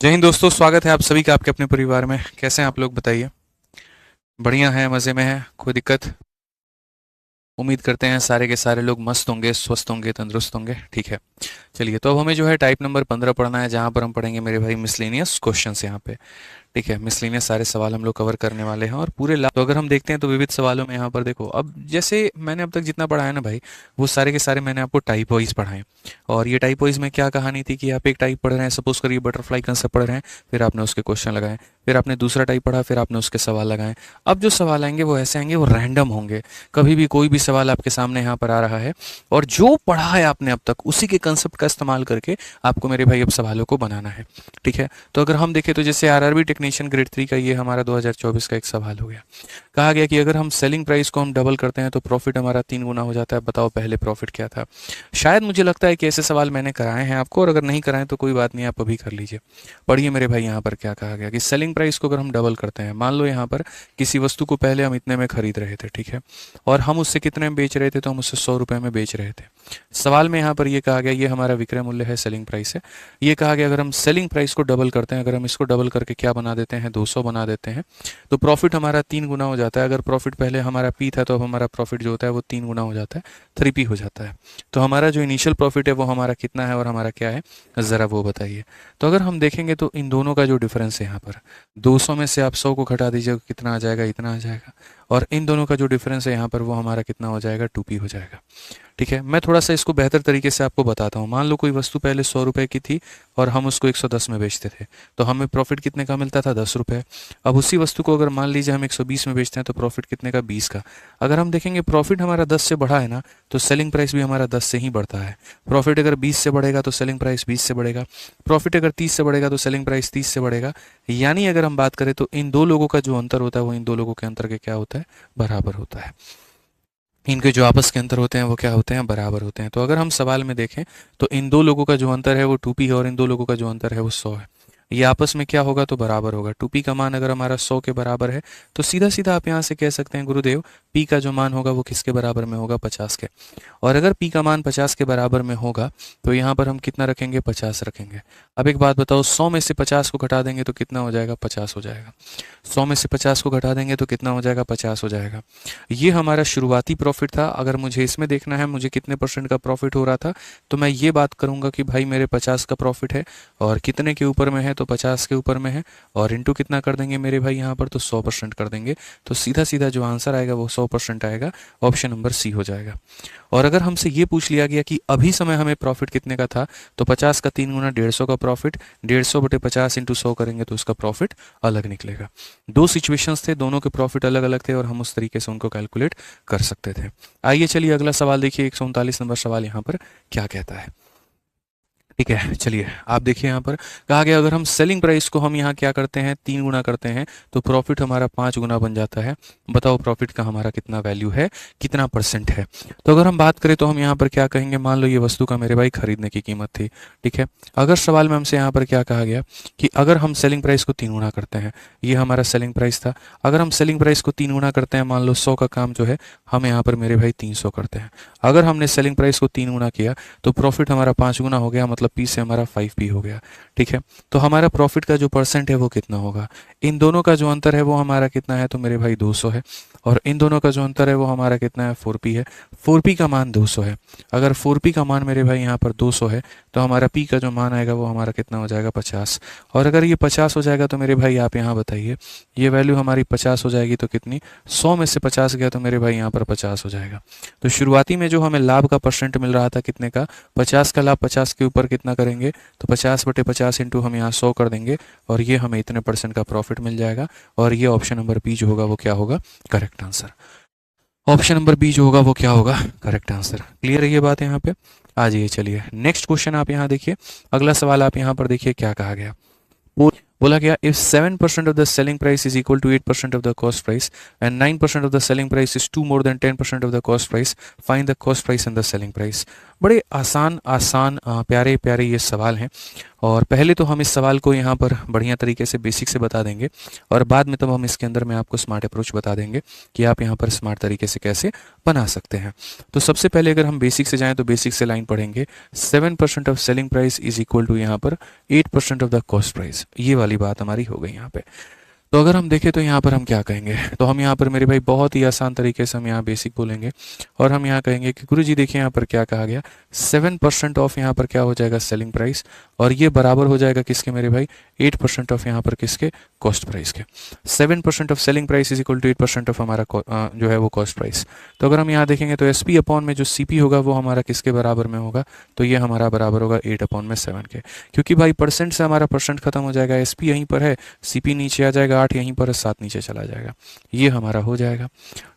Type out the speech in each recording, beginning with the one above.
जय हिंद दोस्तों, स्वागत है आप सभी का आपके अपने परिवार में। कैसे हैं आप लोग, बताइए। बढ़िया है, मज़े में है, कोई दिक्कत? उम्मीद करते हैं सारे के सारे लोग मस्त होंगे, स्वस्थ होंगे, तंदुरुस्त होंगे। ठीक है, चलिए। तो अब हमें जो है टाइप नंबर 15 पढ़ना है, जहाँ पर हम पढ़ेंगे मेरे भाई मिसलेनियस क्वेश्चंस यहाँ पे। ठीक है, मिसलेनियस सारे सवाल हम लोग कवर करने वाले हैं और पूरे तो अगर हम देखते हैं तो विविध सवालों में यहाँ पर देखो, अब जैसे मैंने अब तक जितना पढ़ा है ना भाई, वो सारे के सारे मैंने आपको टाइप वाइज पढ़ाए। और ये टाइप वाइज में क्या कहानी थी कि आप एक टाइप पढ़ रहे हैं, सपोज करिए बटरफ्लाई कंसेप्ट पढ़ रहे हैं, फिर आपने उसके क्वेश्चन लगाए, फिर आपने दूसरा टाइप पढ़ा, फिर आपने उसके सवाल लगाए। अब जो सवाल आएंगे वो ऐसे आएंगे, वो रैंडम होंगे। कभी भी कोई भी सवाल आपके सामने यहाँ पर आ रहा है और जो पढ़ा है आपने अब तक उसी के कंसेप्ट का इस्तेमाल करके आपको मेरे भाई अब सवालों को बनाना है। ठीक है, तो अगर हम देखें तो जैसे आरआरबी टेक्नीशियन ग्रेड 3 का ये हमारा 2024 का एक सवाल हो गया। कहा गया कि अगर हम सेलिंग प्राइस को हम डबल करते हैं तो प्रॉफिट हमारा 3 गुना हो जाता है। बताओ पहले प्रॉफिट क्या था? शायद मुझे लगता है कि ऐसे सवाल मैंने कराए हैं आपको, और अगर नहीं कराए तो कोई बात नहीं, आप अभी कर लीजिए। पढ़िए मेरे भाई, यहाँ पर क्या कहा गया कि सेलिंग प्राइस को अगर हम डबल करते हैं, मान लो यहाँ पर किसी वस्तु को पहले हम इतने में खरीद रहे थे, ठीक है, और हम उससे कितने में बेच रहे थे, तो हम उससे 100 रुपये में बेच रहे थे। सवाल में यहाँ पर ये कहा गया, ये हमारा विक्रय मूल्य है, सेलिंग प्राइस है। ये कहा गया अगर हम सेलिंग प्राइस को डबल करते हैं, अगर हम इसको डबल करके क्या बना देते हैं, 200 बना देते हैं, तो प्रॉफिट हमारा 3 गुना हो जाता है। अगर प्रॉफिट पहले हमारा पी था तो अब हमारा प्रॉफिट जो होता है वो 3 गुना हो जाता है, 3p हो जाता है। तो हमारा जो इनिशियल प्रॉफिट है वो हमारा कितना है और हमारा क्या है, ज़रा वो बताइए। तो अगर हम देखेंगे तो इन दोनों का जो डिफरेंस है यहाँ पर, 200 में से आप 100 को घटा दीजिए, कितना आ जाएगा, इतना आ जाएगा। और इन दोनों का जो डिफरेंस है यहाँ पर वो हमारा कितना हो जाएगा, 2p हो जाएगा। ठीक है, मैं थोड़ा सा इसको बेहतर तरीके से आपको बताता हूँ। मान लो कोई वस्तु पहले 100 रुपए की थी और हम उसको 110 में बेचते थे, तो हमें प्रॉफिट कितने का मिलता था, 10 रुपये। अब उसी वस्तु को अगर मान लीजिए हम 120 में बेचते हैं तो प्रॉफिट कितने का, 20 का। अगर हम देखेंगे प्रॉफिट हमारा 10 से बढ़ा है ना, तो सेलिंग प्राइस भी हमारा 10 से ही बढ़ता है। प्रॉफिट अगर 20 से बढ़ेगा तो सेलिंग प्राइस 20 से बढ़ेगा। प्रॉफिट अगर 30 से बढ़ेगा तो सेलिंग प्राइस 30 से बढ़ेगा। यानी अगर हम बात करें तो इन दो लोगों का जो अंतर होता है वो इन दो लोगों के अंतर के क्या होता है, बराबर होता है। इनके जो आपस के अंतर होते हैं वो क्या होते हैं, बराबर होते हैं। तो अगर हम सवाल में देखें तो इन दो लोगों का जो अंतर है वो 2p है और इन दो लोगों का जो अंतर है वो 100 है। ये आपस में क्या होगा, तो बराबर होगा। 2p का मान अगर हमारा 100 के बराबर है तो सीधा सीधा आप यहाँ से कह सकते हैं गुरुदेव, p का जो मान होगा वो किसके बराबर में होगा, 50 के। और अगर p का मान 50 के बराबर में होगा तो यहाँ पर हम कितना रखेंगे, 50 रखेंगे। अब एक बात बताओ, 100 में से 50 को घटा देंगे तो कितना हो जाएगा, 50 हो जाएगा। 100 में से 50 को घटा देंगे तो कितना हो जाएगा, 50 हो जाएगा। ये हमारा शुरुआती प्रॉफिट था। अगर मुझे इसमें देखना है मुझे कितने परसेंट का प्रॉफिट हो रहा था, तो मैं ये बात करूंगा कि भाई मेरे 50 का प्रॉफिट है और कितने के ऊपर में है, तो 50 के ऊपर में है, और इंटू कितना कर देंगे मेरे भाई यहाँ पर, तो 100% कर देंगे। तो सीधा सीधा जो आंसर आएगा वो 100% आएगा, ऑप्शन नंबर सी हो जाएगा। और अगर हमसे ये पूछ लिया गया कि अभी समय हमें प्रॉफिट कितने का था, तो 50 का 3 गुना 150 का प्रॉफिट, 150 बटे 50 इंटू 100 करेंगे तो उसका प्रॉफिट अलग निकलेगा। दो सिचुएशंस थे, दोनों के प्रॉफिट अलग अलग थे और हम उस तरीके से उनको कैलकुलेट कर सकते थे। आइए चलिए अगला सवाल देखिए, 139 नंबर सवाल यहाँ पर क्या कहता है। ठीक है, चलिए आप देखिए यहाँ पर कहा गया अगर हम सेलिंग प्राइस को हम यहाँ क्या करते हैं, 3 गुना करते हैं, तो प्रॉफिट हमारा 5 गुना बन जाता है। बताओ प्रॉफिट का हमारा कितना वैल्यू है, कितना परसेंट है। तो अगर हम बात करें तो हम यहाँ पर क्या कहेंगे, मान लो ये वस्तु का मेरे भाई खरीदने की कीमत थी। ठीक है, अगर सवाल में हमसे यहाँ पर क्या कहा गया कि अगर हम सेलिंग प्राइस को 3 गुना करते हैं, ये हमारा सेलिंग प्राइस था। अगर हम सेलिंग प्राइस को 3 गुना करते हैं, मान लो 100 का काम जो है हम यहाँ पर मेरे भाई 300 करते हैं। अगर हमने सेलिंग प्राइस को 3 गुना किया तो प्रॉफिट हमारा 5 गुना हो गया, मतलब पी से हमारा 5p हो गया। ठीक है, तो हमारा प्रॉफिट का जो परसेंट है वो कितना होगा। इन दोनों का जो अंतर है वो हमारा कितना है, तो मेरे भाई 200 है। और इन दोनों का जो अंतर है वो हमारा कितना है, 4p है। 4p का मान 200 है। अगर 4p का मान मेरे भाई यहाँ पर 200 है तो हमारा p का जो मान आएगा वो हमारा कितना हो जाएगा, 50। और अगर ये 50 हो जाएगा तो मेरे भाई आप यहाँ बताइए, ये वैल्यू हमारी 50 हो जाएगी तो कितनी, 100 में से 50 गया तो मेरे भाई यहाँ पर 50 हो जाएगा। तो शुरुआती में जो हमें लाभ का परसेंट मिल रहा था कितने का, 50 का लाभ 50 के ऊपर कितना करेंगे, तो 50 बटे 50 इंटू हम यहाँ 100 कर देंगे और ये हमें इतने परसेंट का प्रॉफिट मिल जाएगा। और ये ऑप्शन नंबर बी जो होगा वो क्या होगा, correct answer. Option number B जो होगा वो क्या होगा, करेक्ट आंसर। क्लियर है ये बात यहाँ पे? आ जाइए चलिए नेक्स्ट क्वेश्चन आप यहाँ देखिए, अगला सवाल आप यहाँ पर देखिए क्या कहा गया। बोला गया if 7% of the selling price is equal to 8% of the cost price and 9% of the selling price is two more than 10% of the cost price, find the cost price and the selling price. बड़े आसान आसान प्यारे प्यारे ये सवाल हैं। और पहले तो हम इस सवाल को यहाँ पर बढ़िया तरीके से बेसिक से बता देंगे, और बाद में तब हम इसके अंदर मैं आपको स्मार्ट अप्रोच बता देंगे कि आप यहाँ पर स्मार्ट तरीके से कैसे बना सकते हैं। तो सबसे पहले अगर हम बेसिक से जाएं तो बेसिक से लाइन पढ़ेंगे, 7% of selling price is equal to यहाँ पर 8% ऑफ द कॉस्ट प्राइस। ये वाली बात हमारी हो गई यहाँ पे। तो अगर हम देखें तो यहाँ पर हम क्या कहेंगे, तो हम यहाँ पर मेरे भाई बहुत ही आसान तरीके से हम यहाँ बेसिक बोलेंगे, और हम यहाँ कहेंगे कि गुरुजी देखिए यहाँ पर क्या कहा गया, 7% ऑफ यहाँ पर क्या हो जाएगा सेलिंग प्राइस, और ये बराबर हो जाएगा किसके मेरे भाई, 8% ऑफ यहाँ पर किसके, कॉस्ट प्राइस के। 7% of selling price is equal to 8% of हमारा जो है वो कॉस्ट प्राइस। तो अगर हम यहाँ देखेंगे तो एस पी अपॉन में जो सी पी होगा वो हमारा किसके बराबर में होगा, तो ये हमारा बराबर होगा 8/7 के। क्योंकि भाई परसेंट से हमारा परसेंट खत्म हो जाएगा, एस पी यहीं पर है, सी पी नीचे आ जाएगा, 8 यहीं पर है, 7 नीचे चला जाएगा, ये हमारा हो जाएगा।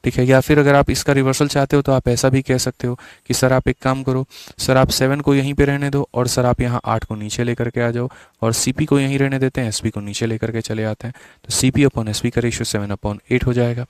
ठीक है, या फिर अगर आप इसका रिवर्सल चाहते हो तो आप ऐसा भी कह सकते हो कि सर आप एक काम करो, सर आप 7 को यहीं पे रहने दो, और सर आप यहाँ 8 को नीचे लेकर के आ जाओ, और सीपी को यहीं रहने देते हैं, एसपी को नीचे लेकर के चले आते हैं, तो सीपी अपॉन एसपी का रेशियो 7/8 हो जाएगा।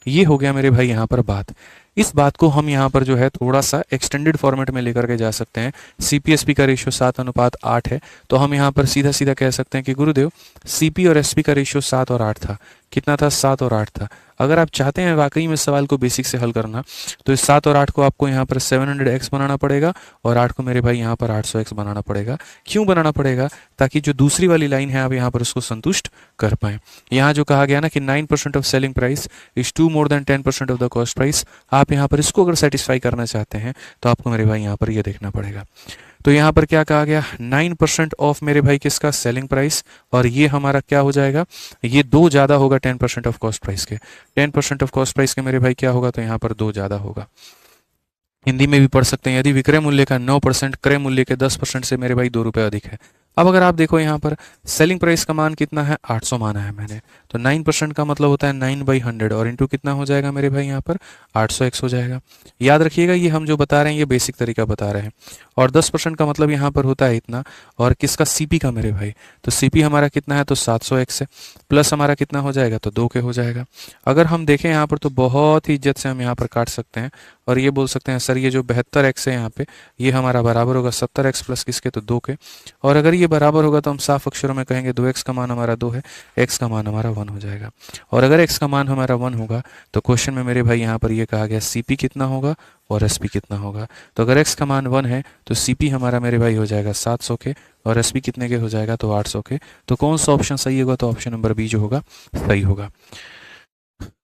ये हो गया मेरे भाई यहाँ पर बात। इस बात को हम यहाँ पर जो है थोड़ा सा एक्सटेंडेड फॉर्मेट में लेकर के जा सकते हैं। सीपीएसपी का रेशियो 7/8 है, तो हम यहाँ पर सीधा सीधा कह सकते हैं कि गुरुदेव सीपी और एसपी का रेशियो 7 और 8 था। कितना था, 7 और 8 था। अगर आप चाहते हैं वाकई में सवाल को बेसिक से हल करना, तो इस 7 और 8 को आपको यहाँ पर 700x बनाना पड़ेगा, और 8 को मेरे भाई यहाँ पर 800x बनाना पड़ेगा। क्यों बनाना पड़ेगा, ताकि जो दूसरी वाली लाइन है आप यहाँ पर उसको संतुष्ट कर पाएं। यहाँ जो कहा गया ना कि 9% of selling price is two more than 10% of the cost price, आप यहाँ पर इसको अगर सेटिस्फाई करना चाहते हैं तो आपको मेरे भाई यहाँ पर ये देखना पड़ेगा। तो यहाँ पर क्या कहा गया, 9% ऑफ मेरे भाई किसका, सेलिंग प्राइस, और ये हमारा क्या हो जाएगा, ये 2 ज़्यादा होगा 10% ऑफ कॉस्ट प्राइस के। 10% ऑफ कॉस्ट प्राइस के मेरे भाई क्या होगा, तो यहाँ पर 2 ज़्यादा होगा। हिंदी में भी पढ़ सकते हैं, यदि विक्रय मूल्य का 9% क्रय मूल्य के 10% से मेरे भाई 2 रुपये अधिक है। अब अगर आप देखो यहाँ पर सेलिंग प्राइस का मान कितना है, 800 माना है मैंने, तो 9% का मतलब होता है 9/100, और इंटू कितना हो जाएगा मेरे भाई यहाँ पर 800x हो जाएगा। याद रखिएगा ये हम जो बता रहे हैं ये बेसिक तरीका बता रहे हैं। और 10% का मतलब यहाँ पर होता है इतना, और किसका, सीपी का मेरे भाई, तो सीपी हमारा कितना है, तो 700x है, प्लस हमारा कितना हो जाएगा, तो 2 के हो जाएगा। अगर हम देखें यहाँ पर तो बहुत ही इज्जत से हम यहाँ पर काट सकते हैं, और ये बोल सकते हैं सर ये जो 72x है यहाँ पे, ये हमारा बराबर होगा 70x प्लस किसके, तो 2 के। और अगर ये बराबर होगा तो हम साफ अक्षरों में कहेंगे 2x का मान हमारा 2 है, x का मान हमारा 1 हो जाएगा। और अगर x का मान हमारा 1 होगा तो क्वेश्चन में मेरे भाई यहाँ पर ये कहा गया सीपी कितना होगा और एसपी कितना होगा। तो अगर x का मान 1 है तो सीपी हमारा मेरे भाई हो जाएगा 700 के, और एसपी कितने के हो जाएगा, तो 800 के। तो कौन सा ऑप्शन सही होगा, तो ऑप्शन नंबर बी जो होगा सही होगा।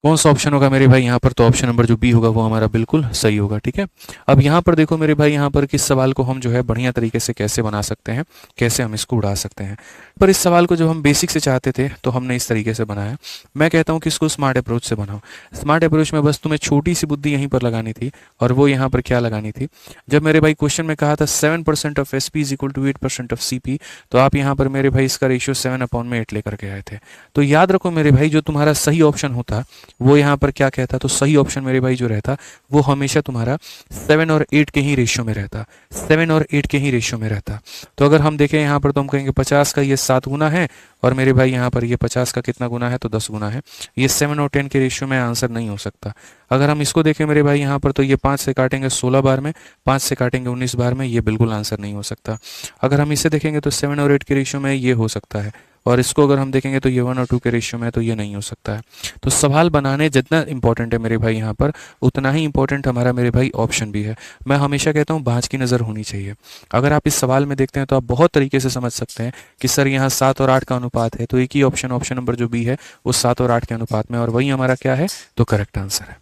कौन सा ऑप्शन होगा मेरे भाई यहाँ पर, तो ऑप्शन नंबर जो बी होगा वो हमारा बिल्कुल सही होगा। ठीक है, अब यहाँ पर देखो मेरे भाई यहाँ पर किस सवाल को हम जो है बढ़िया तरीके से कैसे बना सकते हैं, कैसे हम इसको उड़ा सकते हैं। पर इस सवाल को जब हम बेसिक से चाहते थे तो हमने इस तरीके से बनाया। मैं कहता हूँ कि इसको स्मार्ट अप्रोच से बनाओ। स्मार्ट अप्रोच में बस तुम्हें छोटी सी बुद्धि यहीं पर लगानी थी, और वो यहाँ पर क्या लगानी थी, जब मेरे भाई क्वेश्चन में कहा था 7% of S P is equal to 8% ऑफ सी पी, तो आप यहाँ पर मेरे भाई इसका रेशियो 7/8 लेकर के आए थे। तो याद रखो मेरे भाई जो तुम्हारा सही ऑप्शन होता वो यहाँ पर क्या कहता, तो सही ऑप्शन मेरे भाई जो रहता वो हमेशा तुम्हारा 7 और 8 के ही रेशियो में रहता, 7 और 8 के ही रेशियो में रहता। तो अगर हम देखें यहाँ पर तो हम कहेंगे 50 का ये 7 गुना है, और मेरे भाई यहाँ पर ये 50 का कितना गुना है, तो 10 गुना है। ये 7 और 10 के रेशियो में आंसर नहीं हो सकता। अगर हम इसको देखें मेरे भाई यहाँ पर तो ये 5 से काटेंगे 16 बार में, 5 से काटेंगे 19 बार में, ये बिल्कुल आंसर नहीं हो सकता। अगर हम इसे देखेंगे तो 7 और 8 के रेशियो में ये हो सकता है, और इसको अगर हम देखेंगे तो ये 1 और 2 के रेशियो में है, तो ये नहीं हो सकता है। तो सवाल बनाने जितना इंपॉर्टेंट है मेरे भाई यहाँ पर, उतना ही इंपॉर्टेंट हमारा मेरे भाई ऑप्शन भी है। मैं हमेशा कहता हूँ बाज की नज़र होनी चाहिए। अगर आप इस सवाल में देखते हैं तो आप बहुत तरीके से समझ सकते हैं कि सर यहाँ 7 और 8 का अनुपात है, तो एक ही ऑप्शन, ऑप्शन नंबर जो बी है वो 7 और 8 के अनुपात में, और वही हमारा क्या है, तो करेक्ट आंसर है।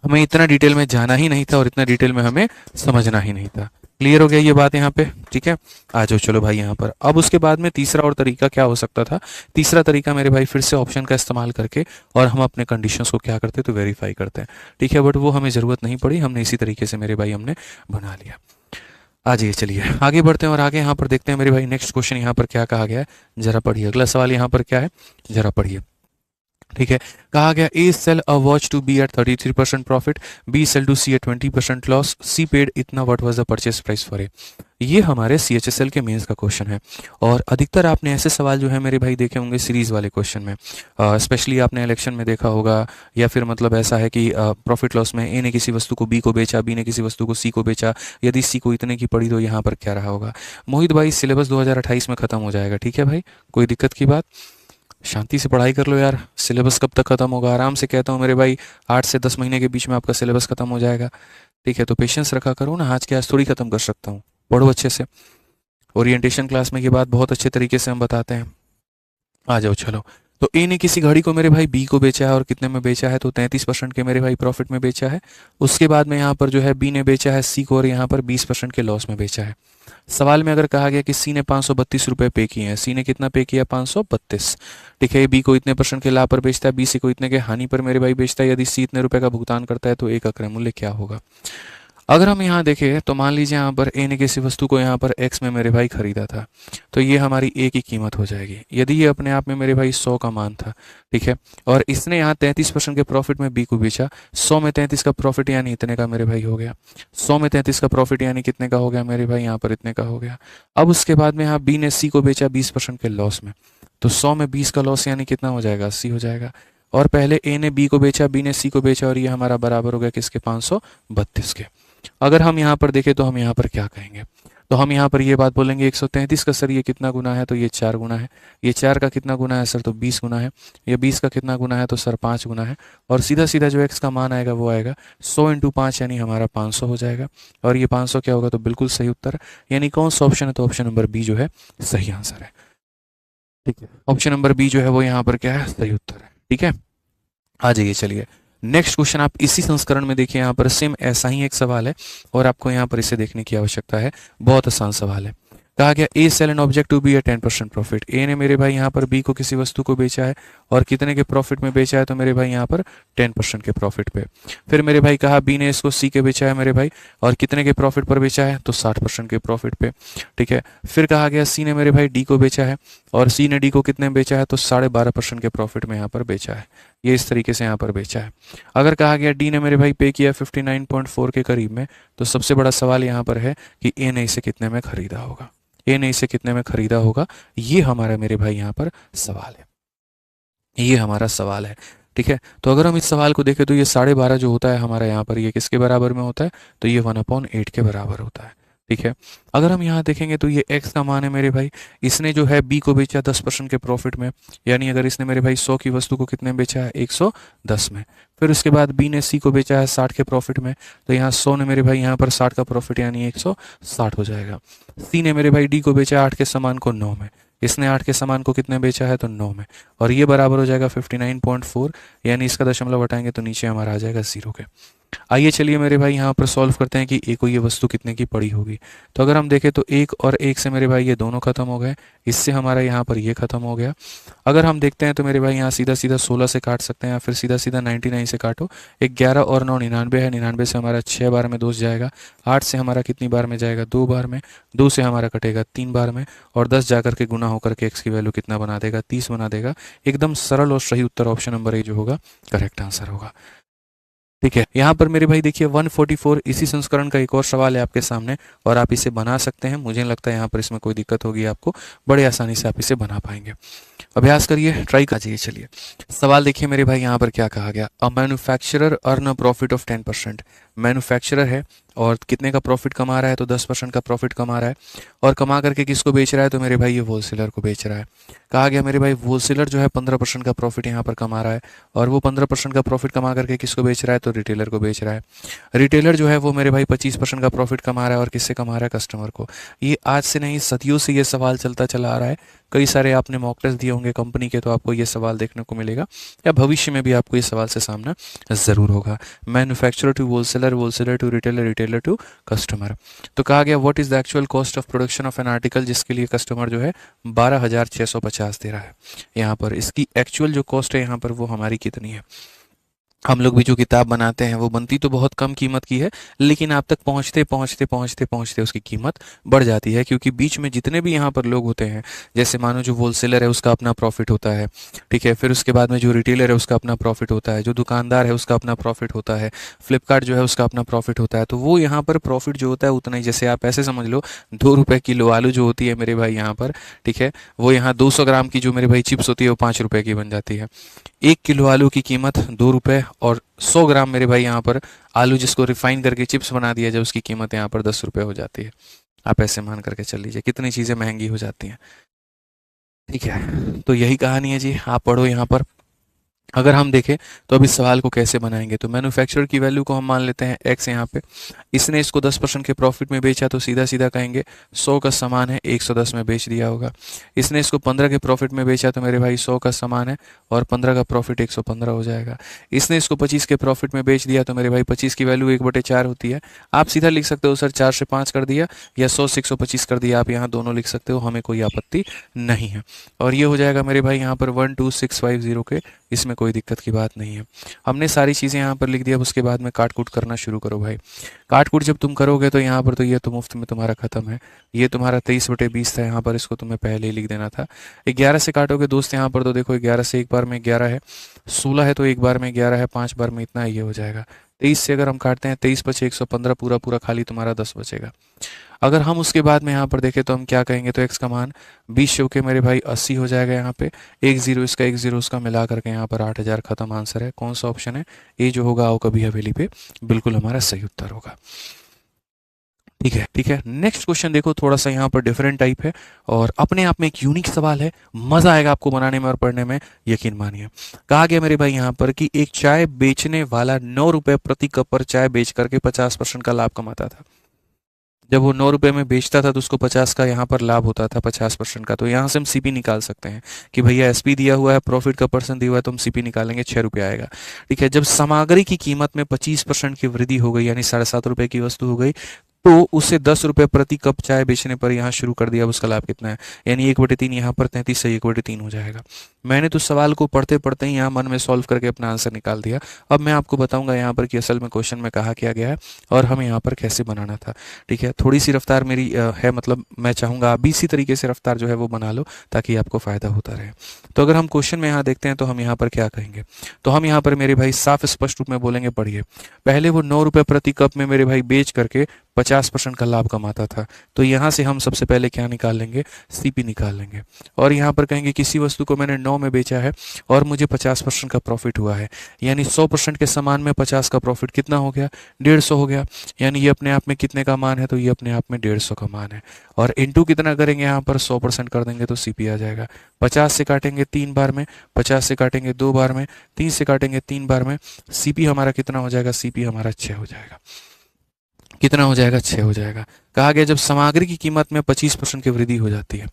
हमें इतना डिटेल में जाना ही नहीं था, और इतना डिटेल में हमें समझना ही नहीं था। क्लियर हो गया ये बात यहाँ पे, ठीक है। आ जाओ चलो भाई यहाँ पर। अब उसके बाद में तीसरा और तरीका क्या हो सकता था, तीसरा तरीका मेरे भाई फिर से ऑप्शन का इस्तेमाल करके, और हम अपने कंडीशंस को क्या करते, तो वेरीफाई करते हैं। ठीक है, बट वो हमें ज़रूरत नहीं पड़ी, हमने इसी तरीके से मेरे भाई हमने बना लिया। आ जाइए चलिए आगे बढ़ते हैं, और आगे यहाँ पर देखते हैं मेरे भाई नेक्स्ट क्वेश्चन यहाँ पर क्या कहा गया है, जरा पढ़िए। अगला सवाल यहाँ पर क्या है, जरा पढ़िए। ठीक है। कहा गया A sell a watch to B at 33% profit, B sell to C at 20% loss, C paid इतना, what was the purchase price for A. ये हमारे सी एच एस एल के मेंस का क्वेश्चन है। और अधिकतर आपने ऐसे सवाल जो है मेरे भाई देखे होंगे सीरीज वाले क्वेश्चन में, स्पेशली आपने इलेक्शन में देखा होगा, या फिर मतलब ऐसा है कि प्रॉफिट लॉस में ए ने किसी वस्तु को बी को बेचा, बी ने किसी वस्तु को सी को बेचा, यदि सी को इतने की पड़ी तो यहाँ पर क्या रहा होगा। मोहित भाई सिलेबस 2028 में खत्म हो जाएगा, ठीक है भाई, कोई दिक्कत की बात, शांति से पढ़ाई कर लो यार। सिलेबस कब तक खत्म होगा, आराम से कहता हूँ मेरे भाई, 8 से 10 महीने के बीच में आपका सिलेबस खत्म हो जाएगा। ठीक है, तो पेशेंस रखा करो ना, आज के आज थोड़ी खत्म कर सकता हूँ, पढ़ो अच्छे से। ओरिएंटेशन क्लास में ये बात बहुत अच्छे तरीके से हम बताते हैं। आ जाओ चलो। तो ए ने किसी घड़ी को मेरे भाई बी को बेचा है, और कितने में बेचा है, तो 33% के मेरे भाई प्रॉफिट में बेचा है। उसके बाद में यहाँ पर जो है बी ने बेचा है सी को, और यहाँ पर 20% के लॉस में बेचा है। सवाल में अगर कहा गया कि सी ने 532 रुपए पे किए हैं, सी ने कितना पे किया, 532। ठीक है, बी को इतने परसेंट के लाभ पर बेचता है, बी सी को इतने के हानि पर मेरे भाई बेचता है, यदि सी इतने रुपए का भुगतान करता है तो ए का क्रय मूल्य क्या होगा। अगर हम यहाँ देखें तो मान लीजिए यहाँ पर ए ने किसी वस्तु को यहाँ पर एक्स में मेरे भाई खरीदा था, तो ये हमारी ए की कीमत हो जाएगी, यदि ये अपने आप में मेरे भाई 100 का मान था। ठीक है, और इसने यहाँ 33% के प्रॉफिट में बी को बेचा, 100 में 33 का प्रॉफिट यानी इतने का मेरे भाई हो गया, 100 में 33 का प्रॉफिट यानी कितने का हो गया मेरे भाई, यहाँ पर इतने का हो गया। अब उसके बाद में यहाँ बी ने सी को बेचा 20% के लॉस में, तो 100 में 20 का लॉस यानी कितना हो जाएगा, 80 हो जाएगा। और पहले ए ने बी को बेचा, बी ने सी को बेचा, और ये हमारा बराबर हो गया किसके, 532 के। अगर हम यहाँ पर देखें तो हम यहाँ पर क्या कहेंगे, तो हम यहाँ पर ये बात बोलेंगे 133 का सर ये कितना गुना है, तो ये 4 गुना है। ये 4 का कितना गुना है सर, तो 20 गुना है। ये 20 का कितना गुना है, तो सर 5 गुना है। और सीधा सीधा जो x का मान आएगा वो आएगा 100 इंटू 5 यानी हमारा 500 हो जाएगा। और ये 500 क्या होगा, तो बिल्कुल सही उत्तर, यानी कौन सा ऑप्शन है, तो ऑप्शन नंबर बी जो है सही आंसर है। ठीक है, ऑप्शन नंबर बी जो है वो यहाँ पर क्या है, सही उत्तर है। ठीक है, आ जाइए चलिए नेक्स्ट क्वेश्चन। आप इसी संस्करण में देखिए, यहाँ पर सेम ऐसा ही एक सवाल है, और आपको यहाँ पर इसे देखने की आवश्यकता है, बहुत आसान सवाल है। कहा गया A sell an object to B a 10% profit, A ने मेरे भाई यहाँ पर बी को किसी वस्तु को बेचा है, और कितने के प्रॉफिट में बेचा है, तो मेरे भाई यहाँ पर 10% के प्रॉफिट पे। फिर मेरे भाई कहा बी ने इसको सी के बेचा है मेरे भाई, और कितने के प्रॉफिट पर बेचा है, तो 60% के प्रॉफिट पे। ठीक है, फिर कहा गया सी ने मेरे भाई डी को बेचा है, और सी ने डी को कितने में बेचा है, तो 12.5% के प्रॉफिट में यहाँ पर बेचा है। ये इस तरीके से यहाँ पर बेचा है। अगर कहा गया डी ने मेरे भाई पे किया 59.4 के करीब में, तो सबसे बड़ा सवाल यहाँ पर है कि ए ने इसे कितने में खरीदा होगा, ए ने इसे कितने में खरीदा होगा, ये हमारा मेरे भाई यहाँ पर सवाल है, ये हमारा सवाल है। ठीक है, तो अगर हम इस सवाल को देखें तो ये 12.5 जो होता है हमारा यहाँ पर, ये किसके बराबर में होता है, तो ये 1/8 के बराबर होता है। ठीक है, अगर हम यहाँ देखेंगे तो ये x का मान है मेरे भाई, इसने जो है b को बेचा 10% के प्रॉफिट में, यानी अगर इसने मेरे भाई 100 की वस्तु को कितने में बेचा है, 110 में। फिर उसके बाद b ने c को बेचा है 60 के प्रॉफिट में, तो यहाँ 100 ने मेरे भाई यहाँ पर 60 का प्रॉफिट यानी 160 हो जाएगा। c ने मेरे भाई d को बेचा 8 के सामान को 9 में, इसने 8 के सामान को कितने बेचा है, तो 9 में, और ये बराबर हो जाएगा 59.4, यानी इसका दशमलव हटाएंगे तो नीचे हमारा आ जाएगा 0 के। आइए चलिए मेरे भाई यहाँ पर सॉल्व करते हैं कि ए को ये वस्तु कितने की पड़ी होगी। तो अगर हम देखें तो एक और एक से मेरे भाई ये दोनों खत्म हो गए, इससे हमारा यहाँ पर ये खत्म हो गया। अगर हम देखते हैं तो मेरे भाई यहाँ सीधा सीधा 16 से काट सकते हैं, या फिर सीधा सीधा 99 से काटो। 11 और 9 99 है, 99 से हमारा 6 बार में 2 जाएगा, 8 से हमारा कितनी बार में जाएगा, 2 बार में, 2 से हमारा कटेगा 3 बार में, और 10 जाकर के गुना होकर के एक्स की वैल्यू कितना बना देगा, 30 बना देगा। एकदम सरल और सही उत्तर ऑप्शन नंबर ए जो होगा करेक्ट आंसर होगा। ठीक है, यहाँ पर मेरे भाई देखिए 144 इसी संस्करण का एक और सवाल है आपके सामने, और आप इसे बना सकते हैं। मुझे नहीं लगता है यहाँ पर इसमें कोई दिक्कत होगी, आपको बड़े आसानी से आप इसे बना पाएंगे। अभ्यास करिए, ट्राई कीजिए। चलिए सवाल देखिए मेरे भाई, यहाँ पर क्या कहा गया, a manufacturer earn a profit of 10%। Manufacturer है और कितने का प्रॉफिट कमा रहा है, तो 10% का प्रॉफिट कमा रहा है, और कमा करके किसको बेच रहा है, तो मेरे भाई ये होलसेलर को बेच रहा है। कहा गया मेरे भाई होलसेलर जो है 15% का प्रॉफिट यहाँ पर कमा रहा है, और वो 15% का प्रॉफिट कमा करके किसको बेच रहा है, तो रिटेलर को बेच रहा है। रिटेलर जो है वो मेरे भाई 25% का प्रॉफिट कमा रहा है, और किससे कमा रहा है, कस्टमर को। ये आज से नहीं, सदियों से ये सवाल चलता चला आ रहा है। कई सारे आपने मॉक टेस्ट दिए होंगे कंपनी के, तो आपको ये सवाल देखने को मिलेगा, या भविष्य में भी आपको इस सवाल से सामना जरूर होगा। Manufacturer to wholesaler, wholesaler to retailer, retailer to customer. तो कहा गया what is the actual cost of production of an article, जिसके लिए कस्टमर जो है 12,650 दे रहा है। यहाँ पर इसकी एक्चुअल जो कॉस्ट है यहाँ पर वो हमारी कितनी है, हम लोग भी जो किताब बनाते हैं वो बनती तो बहुत कम कीमत की है, लेकिन आप तक पहुंचते पहुंचते पहुंचते पहुंचते उसकी कीमत बढ़ जाती है, क्योंकि बीच में जितने भी यहाँ पर लोग होते हैं, जैसे मानो जो होलसेलर है उसका अपना प्रॉफिट होता है, ठीक है, फिर उसके बाद में जो रिटेलर है उसका अपना प्रॉफिट होता है, जो दुकानदार है उसका अपना प्रॉफिट होता है, फ्लिपकार्ट जो है उसका अपना प्रॉफिट होता है, तो वो यहाँ पर प्रॉफिट जो होता है उतना ही, जैसे आप ऐसे समझ लो 2 रुपये किलो आलू जो होती है मेरे भाई यहाँ पर, ठीक है, वो यहाँ 200 ग्राम की जो मेरे भाई चिप्स होती है वो 5 रुपये की बन जाती है। 1 किलो आलू की कीमत 2 रुपये, और 100 ग्राम मेरे भाई यहाँ पर आलू जिसको रिफाइन करके चिप्स बना दिया जाए उसकी कीमत यहाँ पर 10 रुपये हो जाती है। आप ऐसे मान करके चल लीजिए कितनी चीज़ें महंगी हो जाती हैं। ठीक है, तो यही कहानी है जी, आप पढ़ो यहाँ पर। अगर हम देखें तो अब इस सवाल को कैसे बनाएंगे, तो मैन्युफैक्चरर की वैल्यू को हम मान लेते हैं एक्स यहाँ पे, इसने इसको 10% के प्रॉफिट में बेचा तो सीधा सीधा कहेंगे 100 का सामान है 110 में बेच दिया होगा। इसने इसको 15 के प्रॉफिट में बेचा तो मेरे भाई 100 का सामान है और 15 का प्रॉफिट 115 हो जाएगा। इसने इसको 25 के प्रॉफिट में बेच दिया तो मेरे भाई 25 की वैल्यू 1/4 होती है। आप सीधा लिख सकते हो सर 4 से 5 कर दिया या 100 से 125 कर दिया, आप यहाँ दोनों लिख सकते हो, हमें कोई आपत्ति नहीं है। और ये हो जाएगा मेरे भाई यहाँ पर 12650 के, इसमें कोई दिक्कत की बात नहीं है। हमने सारी चीज़ें यहाँ पर लिख दिया, अब उसके बाद में काट कूट करना शुरू करो भाई। काट कूट जब तुम करोगे तो यहाँ पर तो ये तो मुफ्त में तुम्हारा खत्म है। ये तुम्हारा 23/20 था, यहाँ पर इसको तुम्हें पहले ही लिख देना था। 11 से काटोगे दोस्त, यहाँ पर तो देखो 11 से एक बार में 11 है, 16 है तो एक बार में 11 है, 5 बार में इतना ये हो जाएगा। 23 से अगर हम काटते हैं 23 बचे 115, पूरा पूरा खाली तुम्हारा 10 बचेगा। अगर हम उसके बाद में यहाँ पर देखें तो हम क्या कहेंगे, तो एक्स का मान 20 के मेरे भाई 80 हो जाएगा। यहाँ पे एक जीरो इसका एक जीरो उसका मिला करके यहाँ पर 8000 खत्म। आंसर है कौन सा ऑप्शन है, ए जो होगा आओ कभी हवेली पे, बिल्कुल हमारा सही उत्तर होगा। ठीक है, ठीक है। नेक्स्ट क्वेश्चन देखो, थोड़ा सा यहाँ पर डिफरेंट टाइप है और अपने आप में एक यूनिक सवाल है, मजा आएगा आपको बनाने में और पढ़ने में, यकीन मानिए। कहा गया मेरे भाई यहाँ पर कि एक चाय बेचने वाला 9 रुपए प्रति कप पर चाय बेच करके 50% का लाभ कमाता था। जब वो 9 रुपए में बेचता था तो उसको 50 का यहाँ पर लाभ होता था, 50% का। तो यहाँ से हम सीपी निकाल सकते हैं कि भैया एसपी दिया हुआ है, प्रॉफिट का परसेंट दिया हुआ है, तो हम सीपी निकालेंगे, 6 रुपये आएगा। ठीक है, जब सामग्री की कीमत में 25% की वृद्धि हो गई, यानी 7.5 रुपये की वस्तु हो गई, तो उसे 10 रुपये प्रति कप चाय बेचने पर यहाँ शुरू कर दिया। अब उसका लाभ कितना है, यानी 1/3 यहाँ पर 33 से 1/3 हो जाएगा। मैंने तो सवाल को पढ़ते पढ़ते ही यहाँ मन में सॉल्व करके अपना आंसर निकाल दिया। अब मैं आपको बताऊंगा यहाँ पर कि असल में क्वेश्चन में कहा क्या गया है और हमें यहाँ पर कैसे बनाना था। ठीक है, थोड़ी सी रफ्तार मेरी है, मतलब मैं चाहूँगा आप भी इसी तरीके से रफ्तार जो है वो बना लो ताकि आपको फ़ायदा होता रहे। तो अगर हम क्वेश्चन में यहाँ देखते हैं तो हम यहाँ पर क्या कहेंगे, तो हम यहाँ पर मेरे भाई साफ स्पष्ट रूप में बोलेंगे, पढ़िए। पहले वो 9 रुपये प्रति कप में मेरे भाई बेच करके 50% का लाभ कमाता था, तो यहाँ से हम सबसे पहले क्या निकाल लेंगे, सीपी निकाल लेंगे। और यहाँ पर कहेंगे किसी वस्तु को मैंने 9 में बेचा है और मुझे 50% का प्रॉफिट हुआ है, यानी 100% के सामान में 50 का प्रॉफिट कितना हो गया, 150 हो गया। यानी ये अपने आप में कितने का मान है, तो ये अपने आप में 150 का मान है। और इंटू कितना करेंगे, यहाँ पर 100% कर देंगे तो सीपी आ जाएगा। 50 से काटेंगे 3 बार में, 50 से काटेंगे 2 बार में, 3 से काटेंगे 3 बार में, सीपी हमारा कितना हो जाएगा, सीपी हमारा 6 हो जाएगा। कितना हो जाएगा, 6 हो जाएगा। कहा गया जब सामग्री की कीमत में 25% की वृद्धि हो जाती है।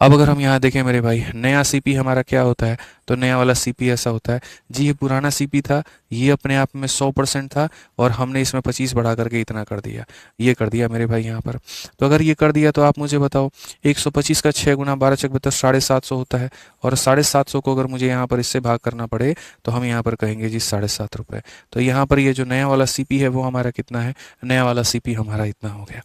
अब अगर हम यहाँ देखें मेरे भाई, नया सीपी हमारा क्या होता है, तो नया वाला सीपी ऐसा होता है जी, ये पुराना सीपी था, ये अपने आप में 100% था और हमने इसमें 25 बढ़ा करके इतना कर दिया, ये कर दिया मेरे भाई यहाँ पर। तो अगर ये कर दिया तो आप मुझे बताओ, 125 का 6 गुना 12 चक 750 होता है, और 750 को अगर मुझे यहाँ पर इससे भाग करना पड़े तो हम यहाँ पर कहेंगे जी 7.5 रुपये। तो यहाँ पर ये जो नया वाला सीपी है वो हमारा कितना है, नया वाला सीपी हमारा इतना हो गया।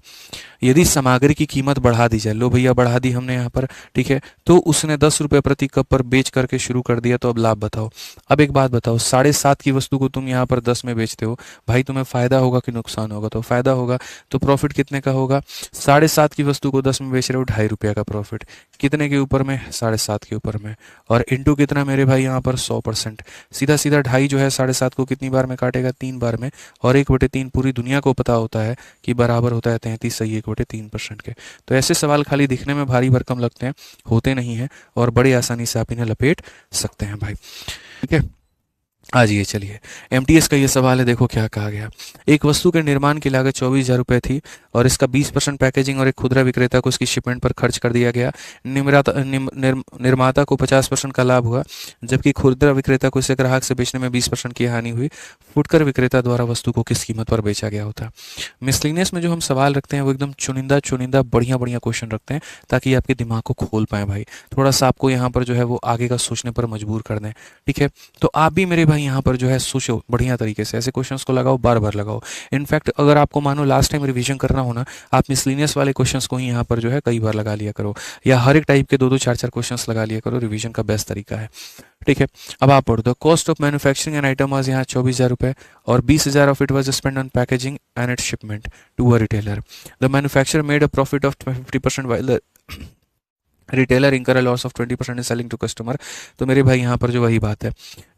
यदि सामग्री की कीमत बढ़ा दी जाए, लो भैया बढ़ा दी हमने यहाँ पर, ठीक है, तो उसने 10 रुपये प्रति कप पर बेच करके शुरू कर दिया, तो अब लाभ बताओ। अब एक बात बताओ, 7.5 की वस्तु को तुम यहाँ पर 10 में बेचते हो, भाई तुम्हें फायदा होगा कि नुकसान होगा, तो फायदा होगा, तो प्रॉफिट कितने का होगा, 7.5 की वस्तु को 10 में बेच रहे हो, 2.5 रुपये का प्रॉफिट, कितने के ऊपर में, 7.5 के ऊपर में, और इंटू कितना मेरे भाई यहाँ पर 100%। सीधा सीधा 2.5 जो है 7.5 को कितनी बार में काटेगा, 3 बार में, और 1/3 पूरी दुनिया को पता होता है कि बराबर होता है 33 सही 1/3% के। तो ऐसे सवाल खाली दिखने में भारी भरकम लगते हैं, होते नहीं हैं, और बड़ी आसानी से आप इन्हें लपेट सकते हैं भाई। ठीक है, आ जाइए चलिए, एमटीएस का ये सवाल है, देखो क्या कहा गया। एक वस्तु के निर्माण की लागत 24,000 रुपये थी और इसका 20% पैकेजिंग और एक खुदरा विक्रेता को इसकी शिपमेंट पर खर्च कर दिया गया। निर्माता को 50% का लाभ हुआ, जबकि खुदरा विक्रेता को इसे ग्राहक से बेचने में 20% की हानि हुई। फुटकर विक्रेता द्वारा वस्तु को किस कीमत पर बेचा गया होता। मिसलिनियस में जो हम सवाल रखते हैं वो एकदम चुनिंदा चुनिंदा बढ़िया बढ़िया क्वेश्चन रखते हैं ताकि आपके दिमाग को खोल पाए भाई, थोड़ा सा आपको यहाँ पर जो है वो आगे का सोचने पर मजबूर कर दें। ठीक है, तो आप भी मेरे भाई यहाँ पर जो है सोचो बढ़िया तरीके से, ऐसे क्वेश्चंस को लगाओ, बार बार लगाओ। इनफैक्ट अगर आपको मानो लास्ट टाइम रिवीजन करना हो ना, आप मिसलिनियस वाले क्वेश्चंस को ही यहाँ पर जो है कई बार लगा लिया करो, या हर एक टाइप के 2-2 4-4 क्वेश्चंस लगा लिया करो, रिवीजन का बेस्ट तरीका है। ठीक है, अब आप पढ़ो। The cost of manufacturing an item was यहाँ 24,000 रुपये, और 20,000 of it was spend on packaging and its shipment to a retailer. The manufacturer made a profit of 50% while the retailer incur loss of 20% in selling to customer. तो मेरे भाई यहाँ पर जो वही बात है,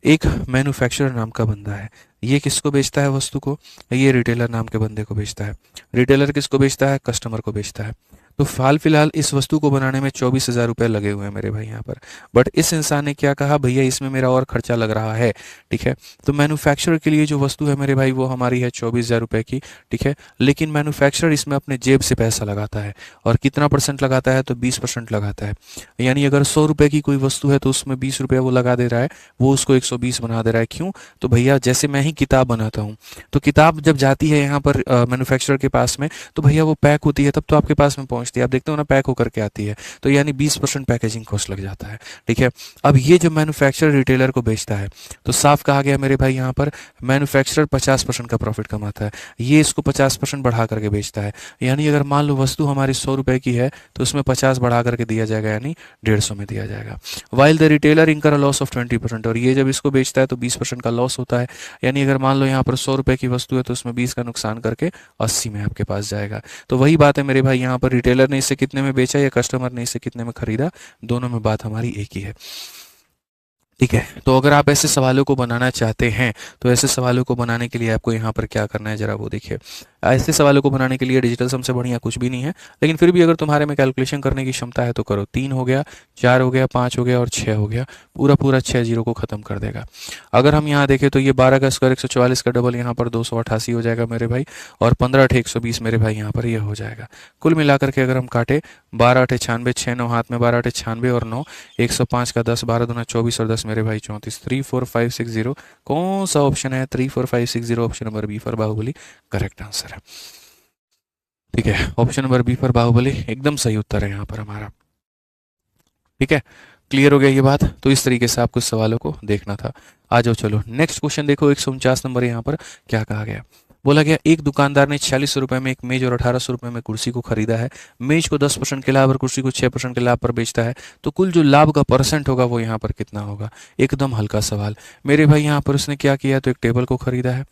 एक मैन्युफैक्चरर नाम का बंदा है, ये किसको बेचता है वस्तु को, ये रिटेलर नाम के बंदे को बेचता है। रिटेलर किसको बेचता है, कस्टमर को बेचता है। तो हाल फिलहाल इस वस्तु को बनाने में 24,000 रुपये लगे हुए हैं मेरे भाई यहाँ पर, बट इस इंसान ने क्या कहा, भैया इसमें मेरा और खर्चा लग रहा है। ठीक है, तो मैन्युफैक्चरर के लिए जो वस्तु है मेरे भाई वो हमारी है 24,000 रुपये की। ठीक है, लेकिन मैन्युफैक्चरर इसमें अपने जेब से पैसा लगाता है, और कितना % लगाता है, तो 20% लगाता है। यानी अगर 100 रुपये की कोई वस्तु है तो उसमें 20 रुपये वो लगा दे रहा है, वो उसको 120 बना दे रहा है। क्यों, तो भैया जैसे मैं ही किताब बनाता हूँ, तो किताब जब जाती है यहाँ पर मैन्युफैक्चरर के पास में, तो भैया वो पैक होती है तब तो आपके पास में पहुँचती है, आप देखते हो ना पैक होकर के आती है, तो यानी 20% पैकेजिंग कॉस्ट लग जाता है। ठीक है, अब ये जो मैन्युफैक्चरर रिटेलर को बेचता है, तो साफ कहा गया मेरे भाई यहाँ पर मैन्युफैक्चरर 50% का प्रॉफिट कमाता है, ये इसको 50% बढ़ा करके बेचता है। यानी अगर मान लो वस्तु हमारी 100 रुपये की है तो उसमें 50 बढ़ा करके दिया जाएगा, यानी 150 में दिया जाएगा। वाइल द रिटेलर इंकर अ लॉस ऑफ 20%, और ये जब इसको बेचता है तो 20% का लॉस होता है। यानी अगर मान लो यहाँ पर 100 रुपये की वस्तु है तो उसमें 20 का नुकसान करके 80 में आपके पास जाएगा। तो वही बात है मेरे भाई, यहाँ पर रिटेलर ने इसे कितने में बेचा या कस्टमर ने इसे कितने में खरीदा, दोनों में बात हमारी एक ही है। ठीक है, तो अगर आप ऐसे सवालों को बनाना चाहते हैं तो ऐसे सवालों को बनाने के लिए आपको यहाँ पर क्या करना है, जरा वो देखिए। ऐसे सवालों को बनाने के लिए डिजिटल सम से बढ़िया कुछ भी नहीं है, लेकिन फिर भी अगर तुम्हारे में कैलकुलेशन करने की क्षमता है तो करो। 3 हो गया, 4 हो गया, 5 हो गया और 6 हो गया, पूरा पूरा 6 जीरो को खत्म कर देगा। अगर हम यहाँ देखें तो ये 12 का स्क्वायर 144 का डबल यहाँ पर 288 हो जाएगा मेरे भाई, और 15 अठे 120 मेरे भाई यहाँ पर ये हो जाएगा। कुल मिलाकर के अगर हम काटे 12 अठे 96, 6 9 हाथ में 12 अठे 96 और 9 105 का 10, 12 दूना 24 और 10 मेरे भाई 34। 3 4 5 6 0 कौन सा ऑप्शन है, 3 4 5 6 0, option number B for Baahubali correct answer है। ठीक है, option number B for Baahubali एकदम सही उत्तर है यहाँ पर हमारा। ठीक है, क्लियर हो गया ये बात। तो इस तरीके से आपको सवालों को देखना था। आ जाओ चलो नेक्स्ट क्वेश्चन देखो, 149 नंबर यहाँ पर क्या कहा गया। बोला गया एक दुकानदार ने 4600 रुपये में एक मेज और 1800 रुपये में कुर्सी को खरीदा है। मेज को 10% के लाभ और कुर्सी को 6% के लाभ पर बेचता है, तो कुल जो लाभ का % होगा वो यहाँ पर कितना होगा। एकदम हल्का सवाल मेरे भाई। यहाँ पर उसने क्या किया, तो एक टेबल को खरीदा है,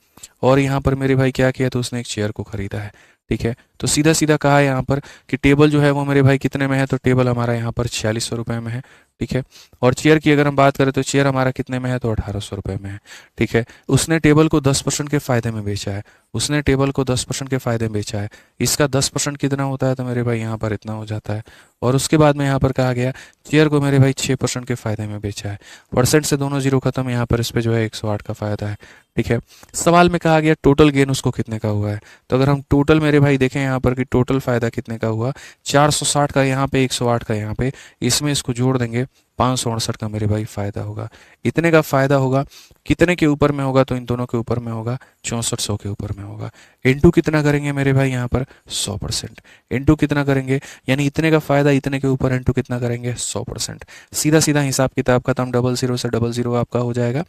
और यहाँ पर मेरे भाई क्या किया, तो उसने एक चेयर को खरीदा है। ठीक है, तो सीधा सीधा कहा है यहाँ पर कि टेबल जो है वो मेरे भाई कितने में है, तो टेबल हमारा यहाँ पर 4600 रुपये में है। ठीक है, और चेयर की अगर हम बात करें तो चेयर हमारा कितने में है, तो 1800 रुपये में है। ठीक है, उसने टेबल को 10% के फायदे में बेचा है, उसने टेबल को 10% के फायदे में बेचा है। इसका 10% कितना होता है, तो मेरे भाई यहाँ पर इतना हो जाता है। और उसके बाद में यहाँ पर कहा गया चेयर को मेरे भाई 6% के फायदे में बेचा है। परसेंट से दोनों जीरो खत्म, यहाँ पर इस पर जो है 108 का फायदा है। ठीक है, सवाल में कहा गया टोटल गेन उसको कितने का हुआ है, तो अगर हम टोटल मेरे भाई देखें यहाँ पर कि टोटल फायदा कितने का हुआ, 460 का यहाँ पे, 108 का यहाँ पे, इसमें इसको जोड़ देंगे 568 का मेरे भाई फायदा होगा। इतने का फायदा होगा, कितने के ऊपर में होगा, तो इन दोनों के ऊपर में होगा, 6400 के ऊपर में होगा। इनटू कितना करेंगे मेरे भाई यहाँ पर 100%, इनटू कितना करेंगे, यानी इतने का फायदा इतने के ऊपर इनटू कितना करेंगे 100%। सीधा सीधा हिसाब किताब खत्म, 00 से 00 आपका हो जाएगा।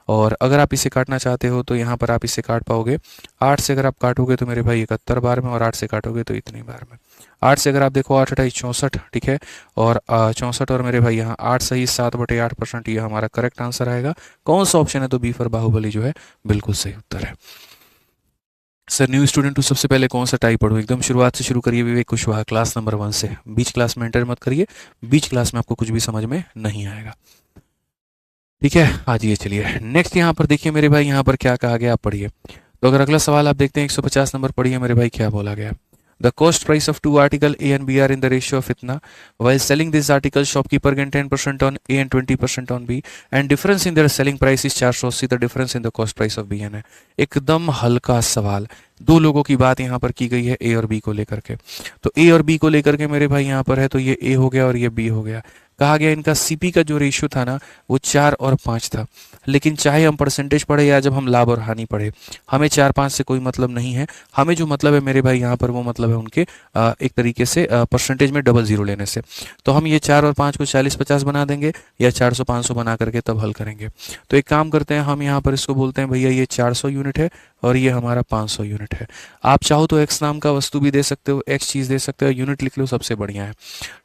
और अगर आप इसे काटना चाहते हो तो यहाँ पर आप इसे काट पाओगे। 8 से अगर आप काटोगे तो मेरे भाई 71 बार में, और 8 से काटोगे तो इतनी बार में। 8 से अगर आप देखो 8 अठाई 64, ठीक है, और 64 और मेरे भाई यहाँ 8 सही 7/8%, ये हमारा करेक्ट आंसर आएगा। कौन सा ऑप्शन है, तो बी फॉर बाहुबली जो है बिल्कुल सही उत्तर है। सर न्यू स्टूडेंट तो सबसे पहले कौन सा टाइप पढ़ूं, एकदम शुरुआत से शुरू करिए विवेक कुशवाहा क्लास नंबर 1 से। बीच क्लास में एंटर मत करिए, बीच क्लास में आपको कुछ भी समझ में नहीं आएगा। ठीक है, आज ये चलिए नेक्स्ट यहाँ पर देखिए मेरे भाई, यहाँ पर क्या कहा गया आप पढ़िए। तो अगर अगला सवाल आप देखते हैं 150 नंबर, पढ़िए मेरे भाई क्या बोला गया। The cost price of two article A and B are in the ratio of इतना. While selling this article, shopkeeper gain 10% on A and 20% on B, and difference in their selling price is 480. The difference in the cost price of B and A. एकदम हल्का सवाल, दो लोगों की बात यहाँ पर की गई है A और B को लेकर के। तो A और B को लेकर के मेरे भाई यहाँ पर है, तो ये A हो गया और ये B हो गया। कहा गया इनका सीपी का जो रेशियो था ना वो 4 और 5 था। लेकिन चाहे हम परसेंटेज पढ़े या जब हम लाभ और हानि पढ़े, हमें 4-5 से कोई मतलब नहीं है। हमें जो मतलब है मेरे भाई यहाँ पर वो मतलब है उनके एक तरीके से परसेंटेज में डबल जीरो लेने से। तो हम ये 4 और 5 को 40-50 बना देंगे या 400-500 बना करके तब हल करेंगे। तो एक काम करते हैं, हम यहाँ पर इसको बोलते हैं भैया ये 400 यूनिट है और ये हमारा 500 यूनिट है। आप चाहो तो एक्स नाम का वस्तु भी दे सकते हो, एक्स चीज़ दे सकते हो, यूनिट लिख लो, सबसे बढ़िया है।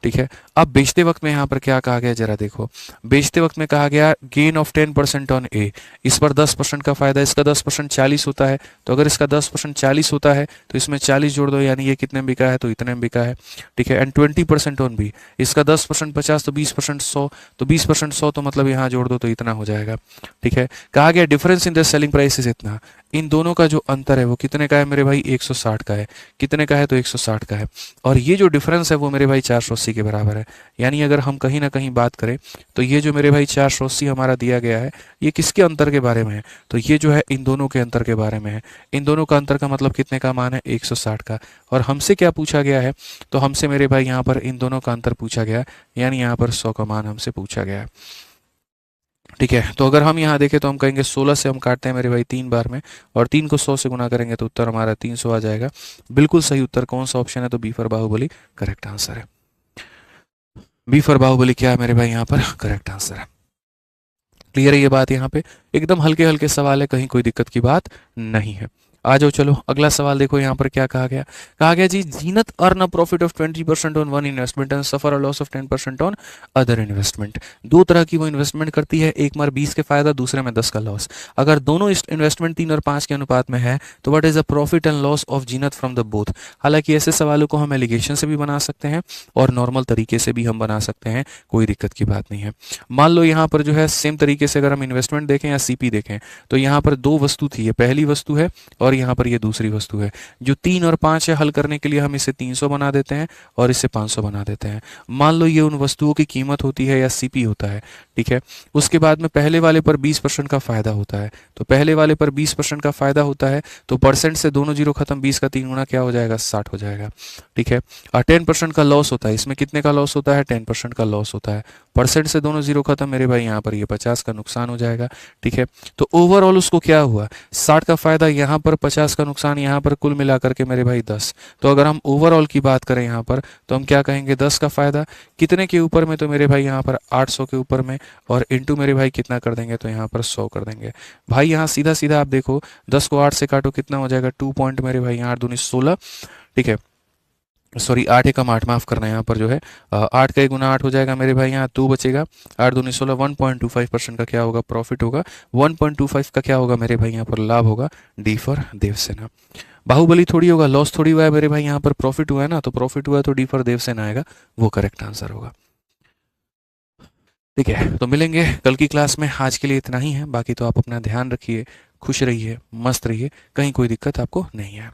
ठीक है। अब बेचते वक्त में यहाँ पर क्या कहा गया जरा देखो। बेचते वक्त में कहा गया गेन ऑफ 10% ऑन ए। इस पर 10% का फायदा, इसका 10% 40 होता है। तो अगर इसका 10% 40 होता है तो इसमें 40 जोड़ दो, यानी ये कितने में बिका है तो इतने में बिका है। ठीक है। एंड 20% ऑन बी, इसका 10% 50 तो 20% 100, तो 20% 100 तो मतलब यहाँ जोड़ दो तो इतना हो जाएगा। ठीक है। कहा गया difference in the selling price is इतना। इन दोनों का जो अंतर है वो कितने का है मेरे भाई, 160 का है। कितने का है तो 160 का है। और ये जो डिफरेंस है वो मेरे भाई 480 के बराबर है। यानी अगर हम कहीं ना कहीं बात करें तो ये जो मेरे भाई 480 हमारा दिया गया है, ये किसके अंतर के बारे में है, तो ये जो है इन दोनों के अंतर के बारे में है। इन दोनों का अंतर का मतलब कितने का मान है, 160 का। और हमसे क्या पूछा गया है, तो हमसे मेरे भाई यहाँ पर इन दोनों का अंतर पूछा गया है, यानी यहाँ पर 100 का मान हमसे पूछा गया है। ठीक है। तो अगर हम यहाँ देखें तो हम कहेंगे 16 से हम काटते हैं मेरे भाई 3 बार में, और 3 को 100 से गुना करेंगे तो उत्तर हमारा 300 आ जाएगा। बिल्कुल सही उत्तर कौन सा ऑप्शन है, तो B for Baahubali correct answer है। बी फॉर बाहुबली क्या है मेरे भाई यहाँ पर, करेक्ट आंसर है। क्लियर है ये बात, यहाँ पे एकदम हल्के हल्के सवाल है, कहीं कोई दिक्कत की बात नहीं है। आ जाओ चलो अगला सवाल देखो यहाँ पर क्या कहा गया। कहा गया जी Zeenat earn a profit of 20% on one investment and suffer a loss of 10% on other investment. दो तरह की वो इन्वेस्टमेंट करती है, एक बार 20 के फायदा, दूसरे में 10 का लॉस। अगर दोनों इन्वेस्टमेंट 3 और 5 के अनुपात में है तो what is the profit and loss of Zeenat from the both. हालांकि ऐसे सवालों को हम एलिगेशन से भी बना सकते हैं और नॉर्मल तरीके से भी हम बना सकते हैं, कोई दिक्कत की बात नहीं है। मान लो यहाँ पर जो है सेम तरीके से अगर हम इन्वेस्टमेंट देखें या सीपी देखें, तो यहाँ पर दो वस्तु थी, ये पहली वस्तु है और यहाँ पर ये दूसरी वस्तु है। जो 3 और 5 है, हल करने के लिए हम इसे 300 बना देते हैं और इसे 500 बना देते हैं। मान लो ये उन वस्तुओं की कीमत होती है या सीपी होता है। ठीक है। उसके बाद में पहले वाले पर 20% का फायदा होता है, तो पहले वाले पर 20% का फायदा होता है तो परसेंट से दोनों जीरो खत्म, 20 का 3 गुना क्या हो जाएगा, 60 हो जाएगा। ठीक है। और 10% का लॉस होता है, इसमें कितने का लॉस होता है, 10% का लॉस होता है। परसेंट से दोनों जीरो खत्म मेरे भाई, यहाँ पर ये 50 का नुकसान हो जाएगा। ठीक है। तो ओवरऑल उसको क्या हुआ, 60 का फायदा, यहाँ पर 50 का नुकसान, यहाँ पर कुल मिलाकर के मेरे भाई 10। तो अगर हम ओवरऑल की बात करें यहाँ पर तो हम क्या कहेंगे, 10 का फायदा कितने के ऊपर में, तो मेरे भाई यहाँ पर 800 के ऊपर में, और इंटू मेरे भाई कितना कर देंगे, तो यहाँ पर 100 कर देंगे। भाई यहाँ सीधा सीधा आप देखो 10 को 8 से काटो कितना हो जाएगा, 2 पॉइंट मेरे भाई यहाँ 8 दूनी 16। ठीक है। सॉरी 8 एकम 8, माफ करना, यहाँ पर जो है 8 का 1 गुना 8 हो जाएगा मेरे भाई, यहाँ 2 बचेगा, 8 दूनी 16, 1.25% का क्या होगा, प्रॉफिट होगा। 1.25 का क्या होगा मेरे भाई, यहाँ पर लाभ होगा। D for Devasena. बाहुबली थोड़ी होगा, लॉस थोड़ी हुआ है मेरे भाई, यहाँ पर प्रॉफिट हुआ है ना, तो प्रॉफिट हुआ है तो डी फॉर देवसेना आएगा, वो करेक्ट आंसर होगा। ठीक है। तो मिलेंगे कल की क्लास में, आज के लिए इतना ही है। बाकी तो आप अपना ध्यान रखिए, खुश रहिए, मस्त रहिए, कहीं कोई दिक्कत आपको नहीं है।